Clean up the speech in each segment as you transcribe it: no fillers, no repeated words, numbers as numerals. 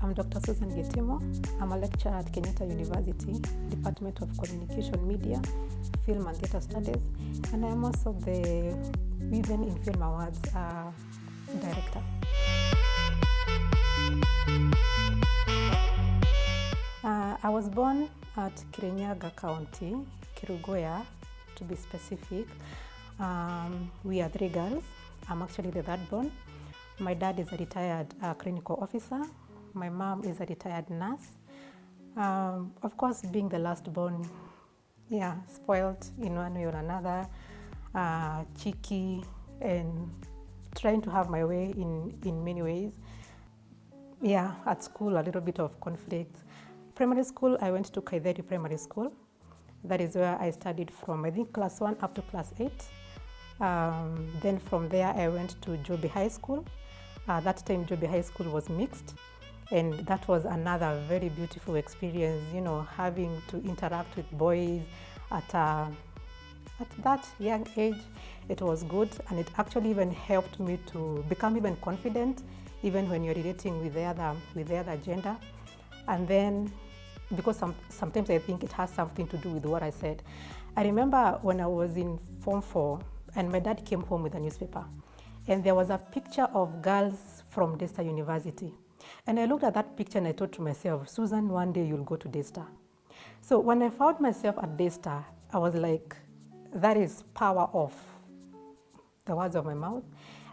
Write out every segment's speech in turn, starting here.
I'm Dr. Susan Gitimu. I'm a lecturer at Kenyatta University, Department of Communication Media, Film and Theatre Studies, and I'm also the Women in Film Awards director. I was born at Kirinyaga County, Kirugoya to be specific. We are 3 girls. I'm actually the third born. My dad is a retired clinical officer. My mom is a retired nurse. Of course, being the last born, spoiled in one way or another, cheeky, and trying to have my way in many ways. At school, a little bit of conflict. Primary school, I went to Kaitheri Primary School. That is where I studied from, I think, class 1 up to class 8. Then from there, I went to Joby High School. That time, Joby High School was mixed. And that was another very beautiful experience, having to interact with boys at that young age. It was good, and it actually even helped me to become even confident, even when you're relating with the other gender. And then, because sometimes I think it has something to do with what I said. I remember when I was in Form 4, and my dad came home with a newspaper, and there was a picture of girls from Daystar University. And I looked at that picture and I thought to myself, Susan, one day you'll go to Daystar. So when I found myself at Daystar, I was like, that is power of the words of my mouth.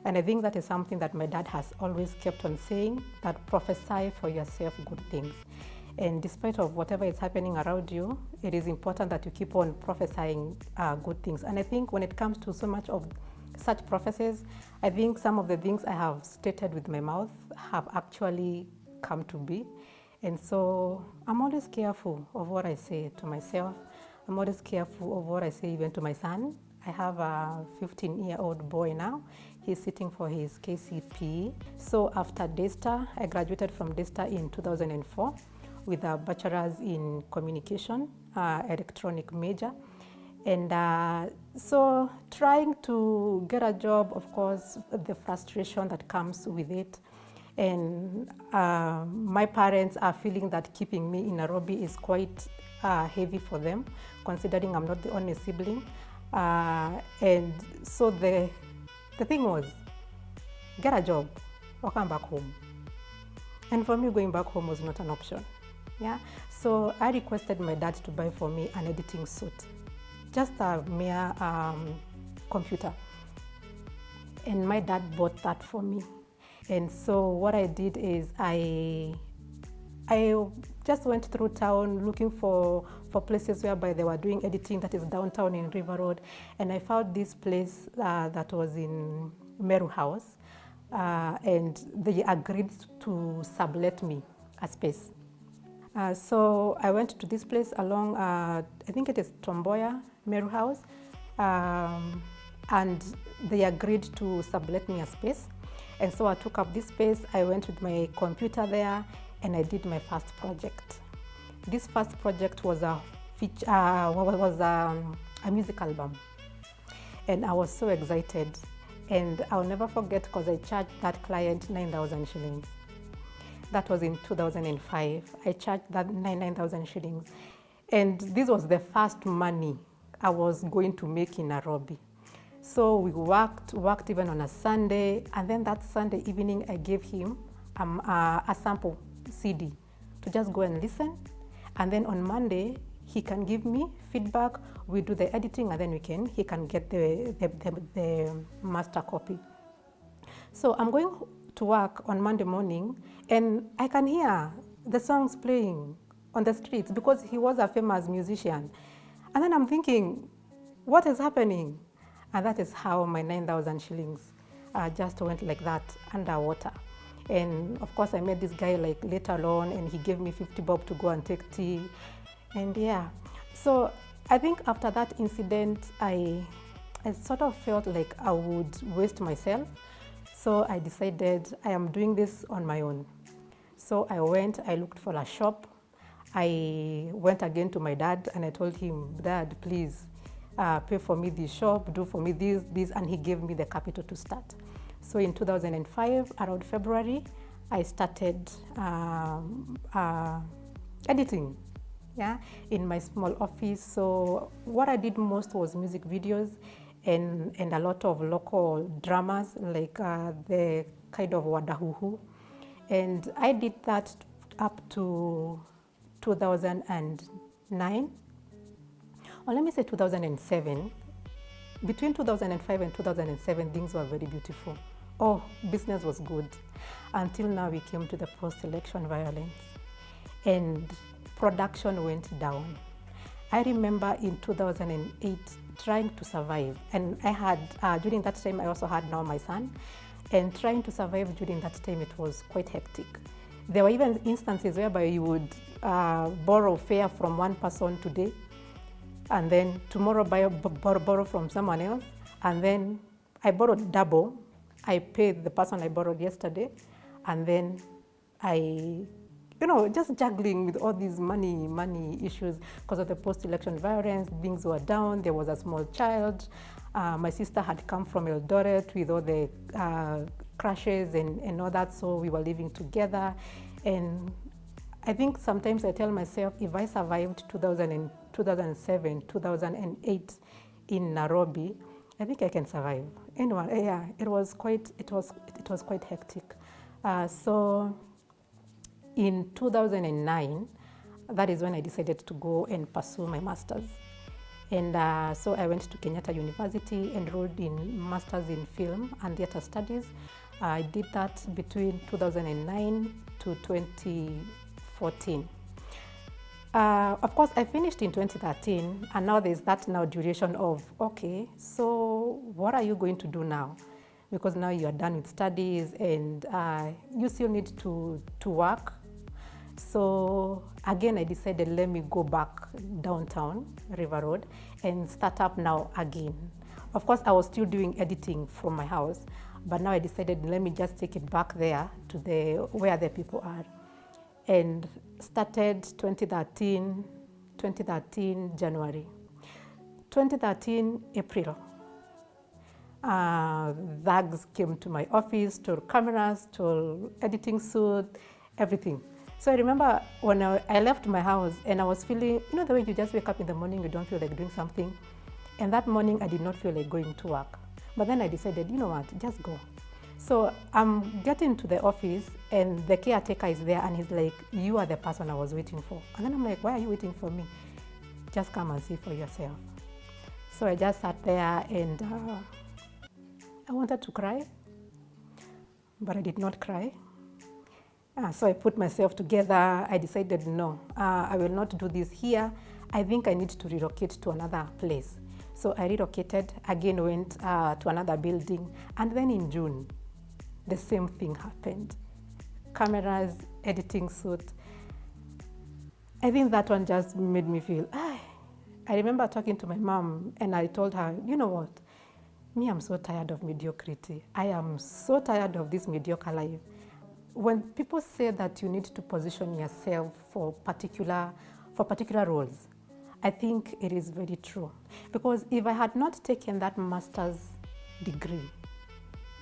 And I think that is something that my dad has always kept on saying, that prophesy for yourself good things. And despite of whatever is happening around you, it is important that you keep on prophesying good things. And I think when it comes to so much of such prophecies, I think some of the things I have stated with my mouth have actually come to be. And so I'm always careful of what I say to myself. I'm always careful of what I say even to my son. I have a 15-year-old boy now. He's sitting for his KCPE. So after Daystar, I graduated from Daystar in 2004 with a bachelor's in communication, electronic major. And so trying to get a job, of course, the frustration that comes with it. And my parents are feeling that keeping me in Nairobi is quite heavy for them, considering I'm not the only sibling. And so the thing was, get a job or come back home. And for me, going back home was not an option. So I requested my dad to buy for me an editing suit. Just a mere computer. And my dad bought that for me. And so what I did is I just went through town looking for places whereby they were doing editing, that is downtown in River Road. And I found this place that was in Meru House. And they agreed to sublet me a space. So I went to this place along, I think it is Tomboya, Meru House, and they agreed to sublet me a space. And so I took up this space, I went with my computer there, and I did my first project. This first project was a music album. And I was so excited. And I'll never forget because I charged that client 9,000 shillings. That was in 2005. I charged that 9,000 shillings. And this was the first money I was going to make in Nairobi. So we worked even on a Sunday. And then that Sunday evening, I gave him a sample CD to just go and listen. And then on Monday, he can give me feedback. We do the editing, and then he can get the master copy. So I'm going to work on Monday morning, and I can hear the songs playing on the streets because he was a famous musician. And then I'm thinking, what is happening? And that is how my 9,000 shillings just went like that underwater. And of course, I met this guy like later on, and he gave me 50 bob to go and take tea. And so I think after that incident, I sort of felt like I would waste myself. So I decided I am doing this on my own. So I went, I looked for a shop. I went again to my dad and I told him, Dad, please pay for me this shop, do for me this, and he gave me the capital to start. So in 2005, around February, I started editing, yeah, in my small office. So what I did most was music videos and a lot of local dramas, like the kind of Wadahuhu. And I did that up to 2009, or let me say 2007. Between 2005 and 2007, things were very beautiful. Oh, business was good. Until now we came to the post-election violence and production went down. I remember in 2008 trying to survive, and I had, during that time I also had now my son, and trying to survive during that time, it was quite hectic. There were even instances whereby you would borrow fare from one person today, and then tomorrow borrow from someone else, and then I borrowed double. I paid the person I borrowed yesterday, and then just juggling with all these money issues because of the post-election violence. Things were down. There was a small child. My sister had come from Eldoret with all the crashes and all that, so we were living together. And I think sometimes I tell myself, if I survived 2007, 2008 in Nairobi, I think I can survive. Anyway, yeah, it was quite hectic. So in 2009, that is when I decided to go and pursue my master's. And so I went to Kenyatta University, enrolled in Masters in Film and Theatre Studies. I did that between 2009 to 2014. Of course, I finished in 2013, and now there's that duration of, okay, so what are you going to do now? Because now you are done with studies and you still need to work. So again, I decided, let me go back downtown, River Road, and start up now again. Of course, I was still doing editing from my house, but now I decided, let me just take it back there to where the people are. And started 2013 January. 2013 April. Thugs came to my office, stole cameras, stole editing suit, everything. So I remember when I left my house and I was feeling, the way you just wake up in the morning, you don't feel like doing something. And that morning I did not feel like going to work. But then I decided, you know what, just go. So I'm getting to the office and the caretaker is there and he's like, you are the person I was waiting for. And then I'm like, why are you waiting for me? Just come and see for yourself. So I just sat there and I wanted to cry, but I did not cry. So I put myself together. I decided, no, I will not do this here. I think I need to relocate to another place. So I relocated, again went to another building. And then in June, the same thing happened. Cameras, editing suit. I think that one just made me feel, I remember talking to my mom and I told her, you know what? Me, I'm so tired of mediocrity. I am so tired of this mediocre life. When people say that you need to position yourself for particular roles, I think it is very true. Because if I had not taken that master's degree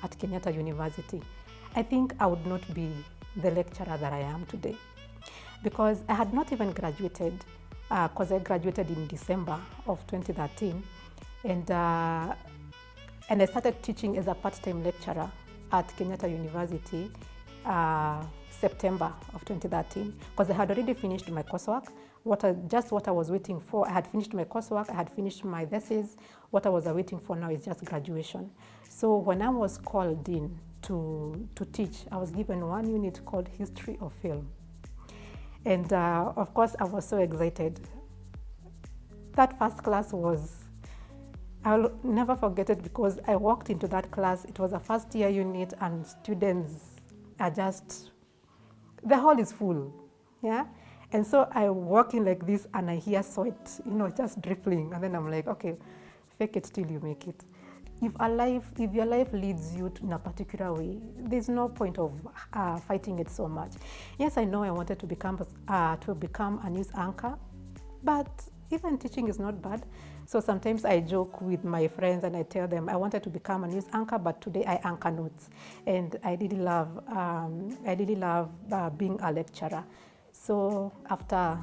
at Kenyatta University, I think I would not be the lecturer that I am today. Because I had not even graduated, because I graduated in December of 2013, and I started teaching as a part-time lecturer at Kenyatta University September of 2013, because I had already finished my coursework. What I was waiting for, I had finished my coursework, I had finished my thesis. What I was waiting for now is just graduation. So when I was called in to teach, I was given one unit called History of Film. And of course, I was so excited. That first class I'll never forget it, because I walked into that class. It was a first year unit and students are the hall is full, yeah? And so I walk in like this and I hear sweat, just dripping. And then I'm like, okay, fake it till you make it. if your life leads you in a particular way, there's no point of fighting it so much. Yes, I know I wanted to become a news anchor, but even teaching is not bad. So sometimes I joke with my friends and I tell them I wanted to become a news anchor, but today I anchor notes, and I really love being a lecturer. So after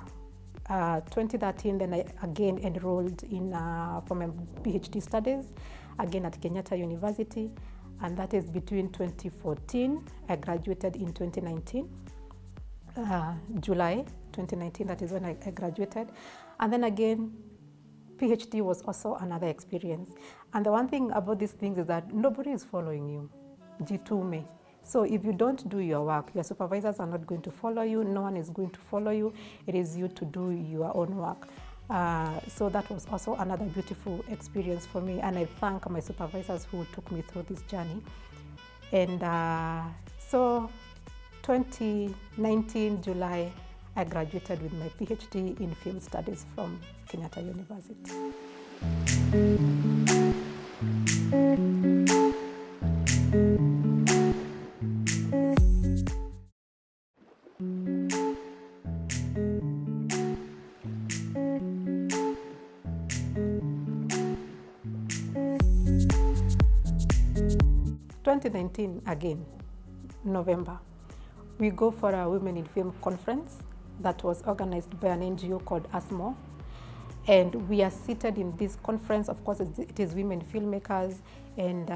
2013, then I again enrolled in for my PhD studies, again at Kenyatta University, and that is between 2014. I graduated in 2019, July 2019. That is when I graduated, and then again, PhD was also another experience. And the one thing about these things is that nobody is following you. Gitimu. So if you don't do your work, your supervisors are not going to follow you. No one is going to follow you. It is you to do your own work. So that was also another beautiful experience for me. And I thank my supervisors who took me through this journey. And so 2019, July, I graduated with my PhD in film studies from Kenyatta University. 2019 again, November, we go for a Women in Film conference that was organized by an NGO called ASMO. And we are seated in this conference. Of course, it is women filmmakers, and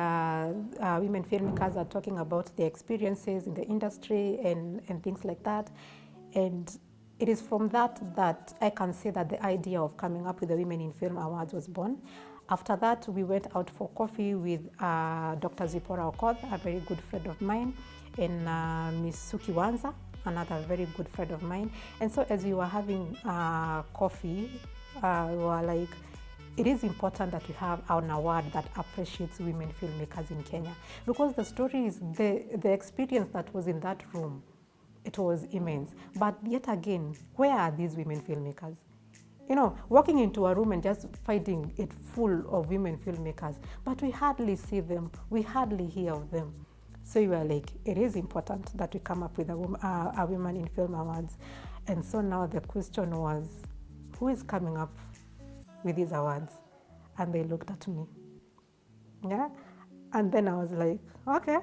women filmmakers are talking about their experiences in the industry and things like that. And it is from that I can say that the idea of coming up with the Women in Film Awards was born. After that, we went out for coffee with Dr. Zipporah Okoth, a very good friend of mine, and Ms. Suki Wanza, another very good friend of mine. And so as we were having coffee, we were like, it is important that we have an award that appreciates women filmmakers in Kenya. Because the story is, the experience that was in that room, it was immense. But yet again, where are these women filmmakers? You know, walking into a room and just finding it full of women filmmakers, but we hardly see them, we hardly hear of them. So we were like, it is important that we come up with a Women in Film Awards. And so now the question was, who is coming up with these awards? And they looked at me. Yeah. And then I was like, okay,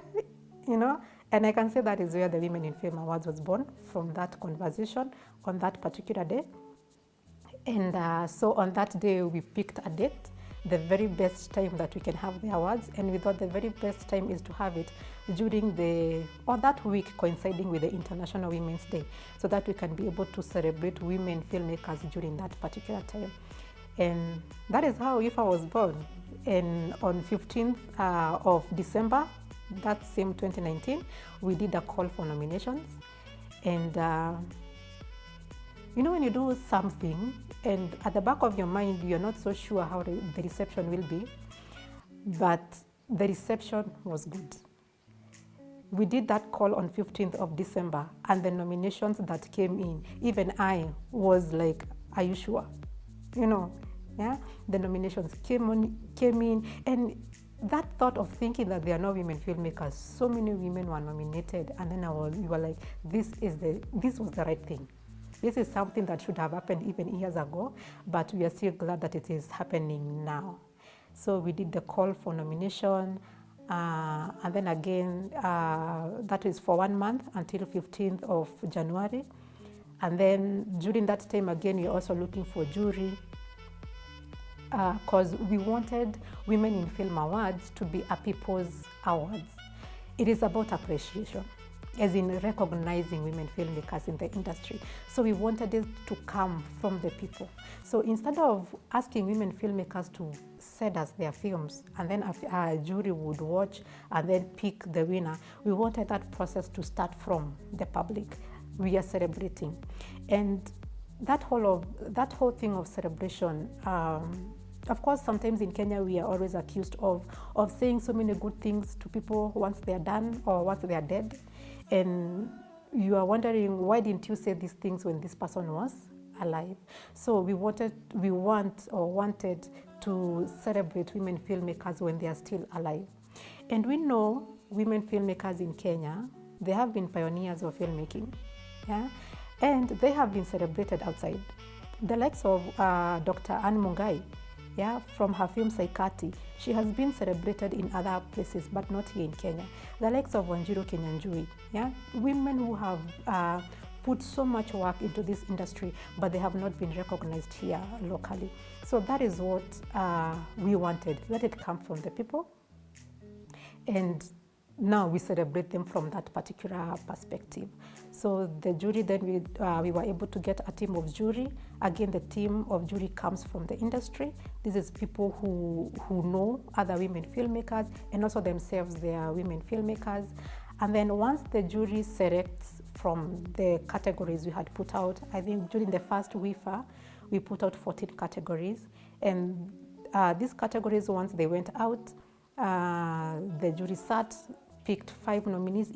you know, and I can say that is where the Women in Film Awards was born, from that conversation on that particular day. And so on that day, we picked a date, the very best time that we can have the awards. And we thought the very best time is to have it during that week coinciding with the International Women's Day, so that we can be able to celebrate women filmmakers during that particular time. And that is how IFA was born. And on 15th of December, that same 2019, we did a call for nominations. And you know, when you do something and at the back of your mind, you're not so sure how the reception will be, but the reception was good. We did that call on 15th of December, and the nominations that came in, even I was like, are you sure? You know, yeah, the nominations came in, and that thought of thinking that there are no women filmmakers, so many women were nominated, and then we were like, this was the right thing. This is something that should have happened even years ago, but we are still glad that it is happening now. So we did the call for nomination, and then again, that is for 1 month until 15th of January. And then during that time, again, we're also looking for jury, because we wanted Women in Film Awards to be a people's awards. It is about appreciation, as in recognizing women filmmakers in the industry. So we wanted it to come from the people. So instead of asking women filmmakers to send us their films and then a jury would watch and then pick the winner, we wanted that process to start from the public. We are celebrating. And that whole thing of celebration, of course, sometimes in Kenya, we are always accused of saying so many good things to people once they are done or once they are dead. And you are wondering, why didn't you say these things when this person was alive? So we wanted to celebrate women filmmakers when they are still alive. And we know women filmmakers in Kenya, they have been pioneers of filmmaking, yeah? And they have been celebrated outside. The likes of Dr. Anne Mungai, yeah, from her film Saikati, she has been celebrated in other places, but not here in Kenya. The likes of Wanjiru Kenyanjui, yeah, women who have put so much work into this industry, but they have not been recognized here locally. So that is what we wanted. Let it come from the people, and now we celebrate them from that particular perspective. So the jury, then we were able to get a team of jury. Again, the team of jury comes from the industry. This is people who know other women filmmakers, and also themselves they are women filmmakers. And then once the jury selects from the categories we had put out, I think during the first WIFA, we put out 14 categories. And these categories, once they went out, the jury sat, picked 5 nominees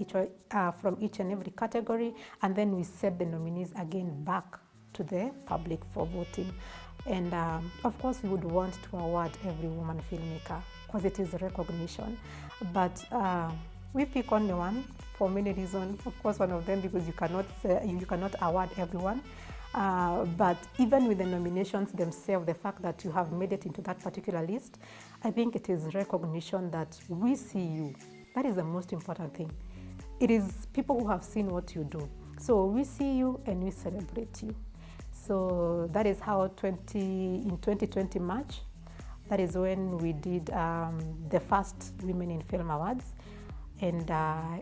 from each and every category, and then we sent the nominees again back to the public for voting. And of course, we would want to award every woman filmmaker because it is recognition. But we pick only one for many reasons. Of course, one of them because you cannot award everyone. But even with the nominations themselves, the fact that you have made it into that particular list, I think it is recognition that we see you. That is the most important thing. It is people who have seen what you do. So we see you and we celebrate you. So that is how in 2020 March, that is when we did the first Women in Film Awards. And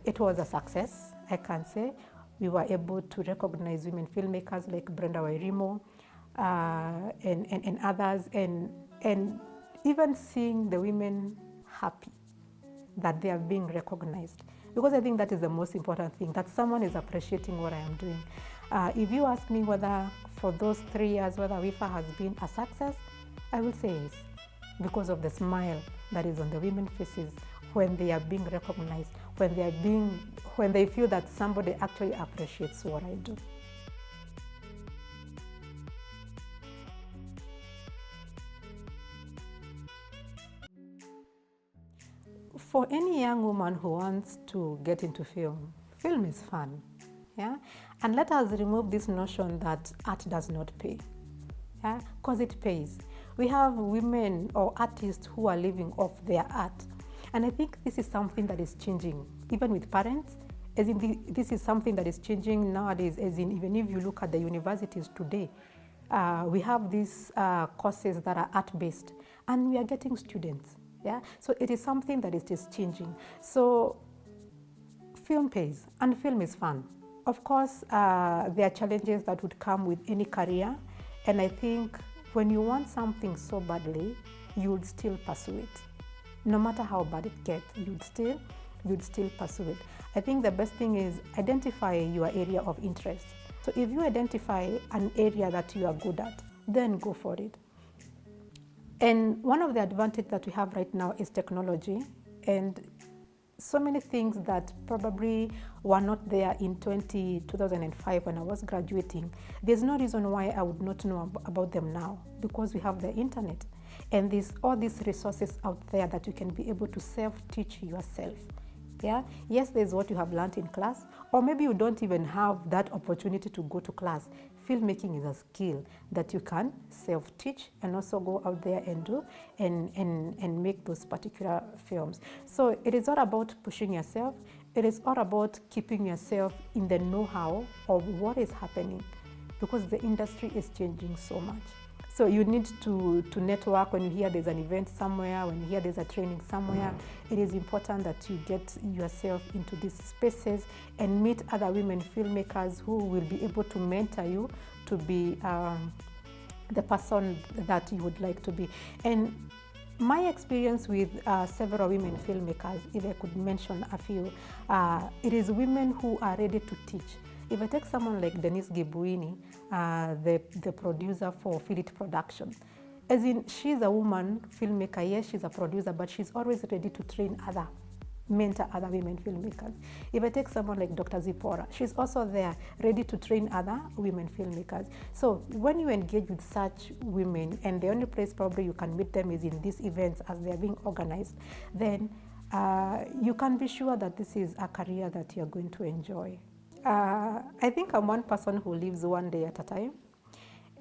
it was a success, I can say. We were able to recognize women filmmakers like Brenda Wairimo and others, and even seeing the women happy that they are being recognized. Because I think that is the most important thing, that someone is appreciating what I am doing. If you ask me whether for those 3 years, whether WIFA has been a success, I will say yes, because of the smile that is on the women's faces when they are being recognized, when they feel that somebody actually appreciates what I do. For any young woman who wants to get into film, film is fun, yeah? And let us remove this notion that art does not pay, yeah? Because it pays. We have women or artists who are living off their art. And I think this is something that is changing, even with parents, as in this is something that is changing nowadays, as in even if you look at the universities today, we have these courses that are art-based, and we are getting students. Yeah, so it is something that is just changing. So film pays, and film is fun. Of course, there are challenges that would come with any career, and I think when you want something so badly, you would still pursue it. No matter how bad it gets, you'd still pursue it. I think the best thing is identify your area of interest. So if you identify an area that you are good at, then go for it. And one of the advantages that we have right now is technology, and so many things that probably were not there in 2005 when I was graduating. There's no reason why I would not know about them now, because we have the internet and all these resources out there that you can be able to self-teach yourself. Yeah? Yes, there's what you have learned in class, or maybe you don't even have that opportunity to go to class. Filmmaking is a skill that you can self-teach and also go out there and do and make those particular films. So it is all about pushing yourself. It is all about keeping yourself in the know-how of what is happening, because the industry is changing so much. So you need to network when you hear there's an event somewhere, when you hear there's a training somewhere. It is important that you get yourself into these spaces and meet other women filmmakers who will be able to mentor you to be the person that you would like to be. And my experience with several women filmmakers, if I could mention a few, it is women who are ready to teach. If I take someone like Denise Gibuini, the producer for Feel It Production, as in she's a woman filmmaker, yes, she's a producer, but she's always ready to train other mentor other women filmmakers. If I take someone like Dr. Zipporah, she's also there ready to train other women filmmakers. So when you engage with such women, and the only place probably you can meet them is in these events as they are being organized, then you can be sure that this is a career that you're going to enjoy. I think I'm one person who lives one day at a time,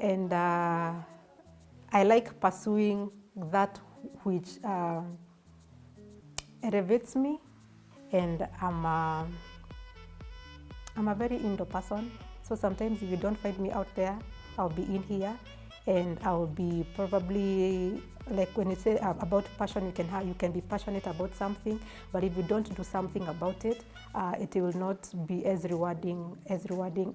and I like pursuing that which elevates me, and I'm a very indoor person. So sometimes if you don't find me out there, I'll be in here, and I'll be probably, like when you say about passion, you can be passionate about something, but if you don't do something about it, it will not be as rewarding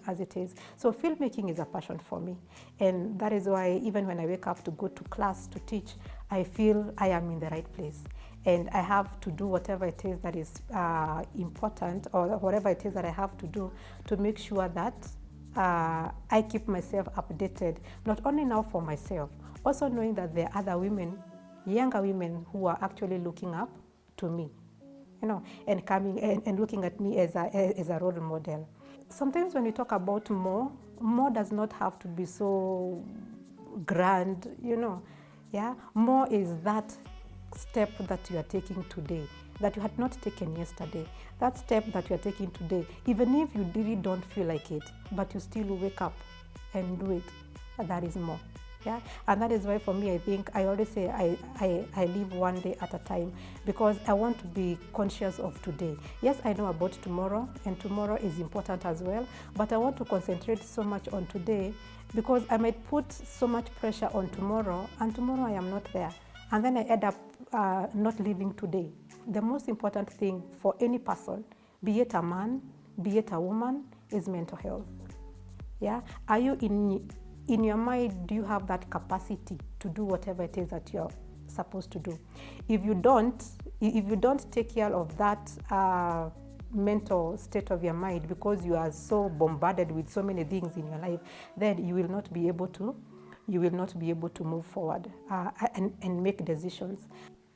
as it is. So filmmaking is a passion for me, and that is why even when I wake up to go to class to teach, I feel I am in the right place, and I have to do whatever it is that is important, or whatever it is that I have to do to make sure that I keep myself updated, not only now for myself, also knowing that there are other women, younger women, who are actually looking up to me, and coming and looking at me as a role model. Sometimes when we talk about more does not have to be so grand, yeah. More is that step that you are taking today that you had not taken yesterday. That step that you are taking today, even if you really don't feel like it, but you still wake up and do it, that is more. Yeah, and that is why for me, I think I always say I live one day at a time, because I want to be conscious of today. Yes, I know about tomorrow, and tomorrow is important as well, but I want to concentrate so much on today, because I might put so much pressure on tomorrow, and tomorrow I am not there, and then I end up not living today. The most important thing for any person, be it a man, be it a woman, is mental health. Yeah, are you in your mind, do you have that capacity to do whatever it is that you're supposed to do? If you don't take care of that mental state of your mind, because you are so bombarded with so many things in your life, then you will not be able to move forward and make decisions.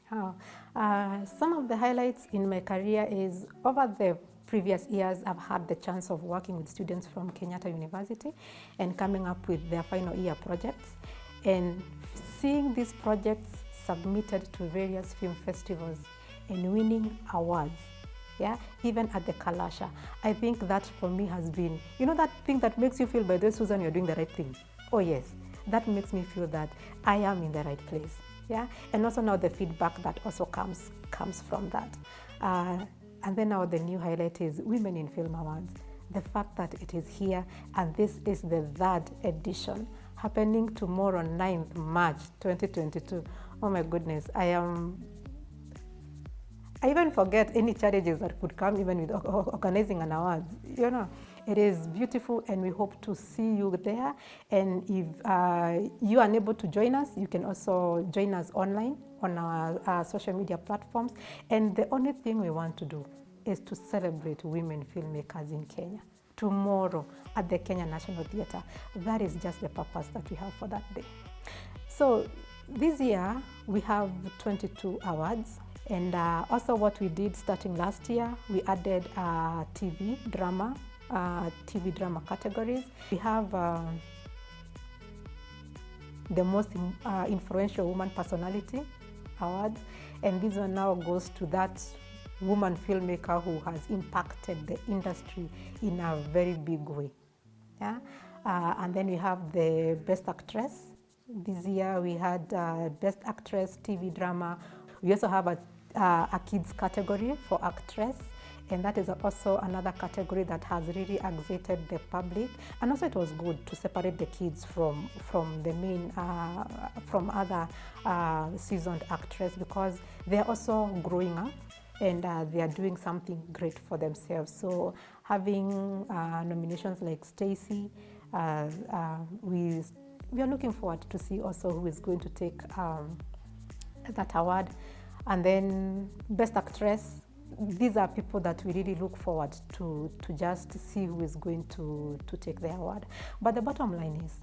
Some of the highlights in my career is, over the previous years, I've had the chance of working with students from Kenyatta University and coming up with their final year projects, and seeing these projects submitted to various film festivals and winning awards. Yeah, even at the Kalasha. I think that for me has been, that thing that makes you feel, by the way, Susan, you're doing the right thing. Oh yes, that makes me feel that I am in the right place. Yeah, and also now the feedback that also comes from that. And then now the new highlight is Women in Film Awards. The fact that it is here, and this is the 3rd edition, happening tomorrow, 9th March 2022. Oh my goodness, I even forget any challenges that could come even with organizing an award. It is beautiful, and we hope to see you there. And if you are unable to join us, you can also join us online on our social media platforms. And the only thing we want to do is to celebrate women filmmakers in Kenya tomorrow at the Kenya National Theatre. That is just the purpose that we have for that day. So this year we have 22 awards. And also what we did starting last year, we added TV drama categories. We have the most influential woman personality award, and this one now goes to that woman filmmaker who has impacted the industry in a very big way. Yeah, and then we have the best actress. This year we had best actress TV drama. We also have a kids category for actress, and that is also another category that has really excited the public. And also it was good to separate the kids from the main from other seasoned actresses, because they're also growing up and they are doing something great for themselves. So having nominations like Stacy, we are looking forward to see also who is going to take that award. And then best actress, these are people that we really look forward to just see who is going to take the award. But the bottom line is,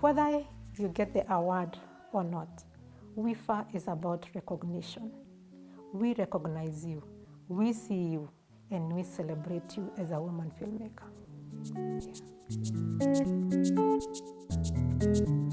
whether you get the award or not, WIFA is about recognition. We recognize you we see you and we celebrate you as a woman filmmaker. Yeah.